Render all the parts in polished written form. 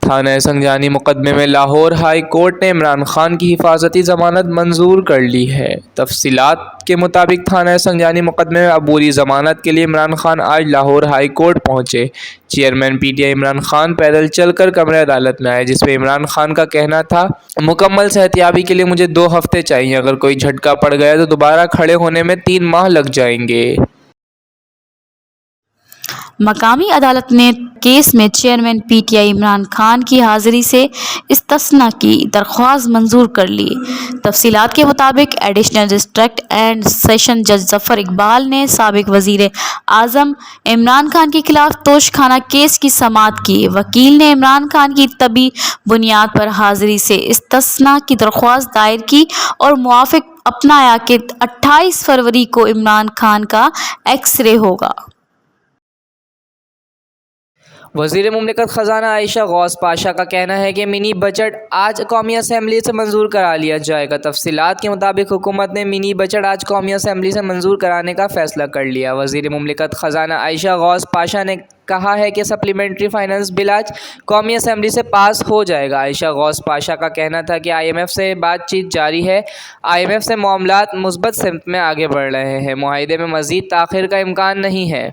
تھانہ سنجانی مقدمے میں لاہور ہائی کورٹ نے عمران خان کی حفاظتی ضمانت منظور کر لی ہے۔ تفصیلات کے مطابق تھانہ سنجانی مقدمے میں عبوری ضمانت کے لیے عمران خان آج لاہور ہائی کورٹ پہنچے۔ Chairman P T I Imran Khan پیدل چل کر کمرہ عدالت میں آئے، جس میں عمران خان کا کہنا تھا، مکمل صحتیابی کے لیے مجھے 2 ہفتے چاہیے، اگر کوئی جھٹکا پڑ گیا تو دوبارہ کھڑے ہونے میں 3 ماہ لگ جائیں گے۔ مقامی عدالت نے کیس میں chairman P T I Imran Khan کی حاضری سے استثناء کی درخواست منظور کر لی۔ تفصیلات کے مطابق ایڈیشنل ڈسٹرکٹ اینڈ سیشن جج ظفر اقبال نے سابق وزیر اعظم عمران خان کے خلاف توش خانہ کیس کی سماعت کی۔ وکیل نے عمران خان کی طبی بنیاد پر حاضری سے استثناء کی درخواست دائر کی اور موافقت اپنایا کہ 28 فروری کو عمران خان کا ایکس رے ہوگا۔ وزیر مملکت خزانہ عائشہ غوث پاشا کا کہنا ہے کہ منی بجٹ آج قومی اسمبلی سے منظور کرا لیا جائے گا۔ تفصیلات کے مطابق حکومت نے منی بجٹ آج قومی اسمبلی سے منظور کرانے کا فیصلہ کر لیا۔ وزیر مملکت خزانہ عائشہ غوث پاشا نے کہا ہے کہ سپلیمنٹری فائنانس بل آج قومی اسمبلی سے پاس ہو جائے گا۔ عائشہ غوث پاشا کا کہنا تھا کہ آئی ایم ایف سے بات چیت جاری ہے، آئی ایم ایف سے معاملات مثبت سمت میں آگے بڑھ رہے ہیں، معاہدے میں مزید تاخیر کا امکان نہیں ہے۔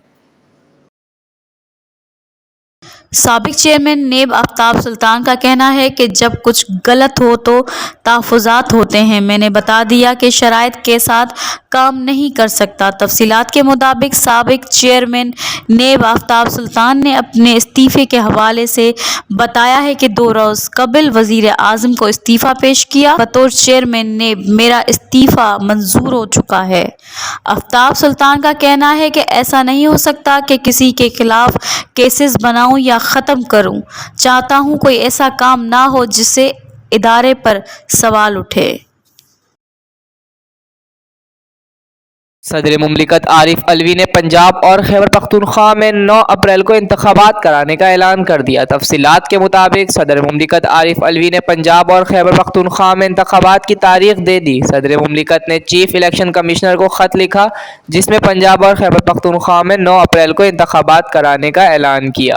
سابق چیئرمین نیب آفتاب سلطان کا کہنا ہے کہ جب کچھ غلط ہو تو تحفظات ہوتے ہیں، میں نے بتا دیا کہ شرائط کے ساتھ کام نہیں کر سکتا۔ تفصیلات کے مطابق سابق چیئرمین نیب آفتاب سلطان نے اپنے استعفے کے حوالے سے بتایا ہے کہ 2 روز قبل وزیر اعظم کو استعفیٰ پیش کیا۔ بطور چیئرمین نیب میرا استعفیٰ منظور ہو چکا ہے۔ آفتاب سلطان کا کہنا ہے کہ ایسا نہیں ہو سکتا کہ کسی کے خلاف کیسز بناؤں یا ختم کروں، چاہتا ہوں کوئی ایسا کام نہ ہو جس سے ادارے پر سوال اٹھے۔ صدر مملکت عارف علوی نے پنجاب اور خیبر پختونخوا میں 9 اپریل کو انتخابات کرانے کا اعلان کر دیا۔ تفصیلات کے مطابق صدر مملکت عارف علوی نے پنجاب اور خیبر پختونخوا میں انتخابات کی تاریخ دے دی۔ صدر مملکت نے چیف الیکشن کمشنر کو خط لکھا، جس میں پنجاب اور خیبر پختونخوا میں 9 اپریل کو انتخابات کرانے کا اعلان کیا۔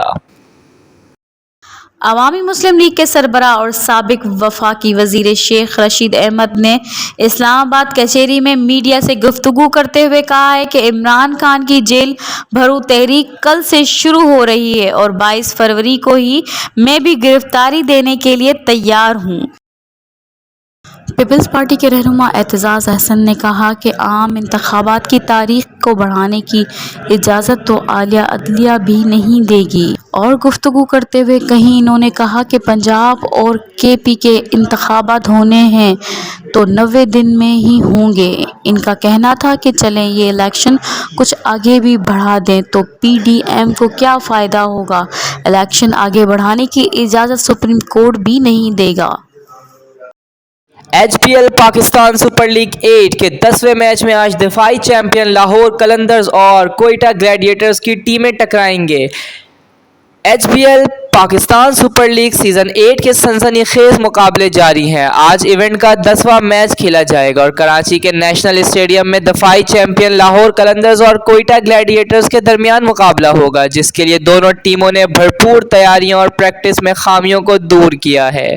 عوامی مسلم لیگ کے سربراہ اور سابق وفاقی وزیر شیخ رشید احمد نے اسلام آباد کچہری میں میڈیا سے گفتگو کرتے ہوئے کہا ہے کہ عمران خان کی جیل بھرو تحریک کل سے شروع ہو رہی ہے اور 22 فروری کو ہی میں بھی گرفتاری دینے کے لیے تیار ہوں۔ پیپلز پارٹی کے رہنما اعتزاز احسن نے کہا کہ عام انتخابات کی تاریخ کو بڑھانے کی اجازت تو اعلیٰ عدلیہ بھی نہیں دے گی، اور گفتگو کرتے ہوئے کہیں انہوں نے کہا کہ پنجاب اور کے پی کے انتخابات ہونے ہیں تو 90 دن میں ہی ہوں گے۔ ان کا کہنا تھا کہ چلیں یہ الیکشن کچھ آگے بھی بڑھا دیں تو پی ڈی ایم کو کیا فائدہ ہوگا، الیکشن آگے بڑھانے کی اجازت سپریم کورٹ بھی نہیں دے گا۔ ایچ پی ایل پاکستان سپر لیگ 8 کے 10ویں میچ میں آج دفاعی چیمپئن لاہور قلندرز اور کوئٹہ گلیڈیٹرز کی ٹیمیں ٹکرائیں گے۔ ایچ پی L Pakistan super league season 8 کے سنسنی خیز مقابلے جاری ہیں۔ آج ایونٹ کا 10واں میچ کھیلا جائے گا اور کراچی کے نیشنل اسٹیڈیم میں دفاعی چیمپئن لاہور قلندرز اور کوئٹہ گلیڈیٹرز کے درمیان مقابلہ ہوگا، جس کے لیے دونوں ٹیموں نے بھرپور تیاریاں اور پریکٹس میں خامیوں کو دور کیا ہے۔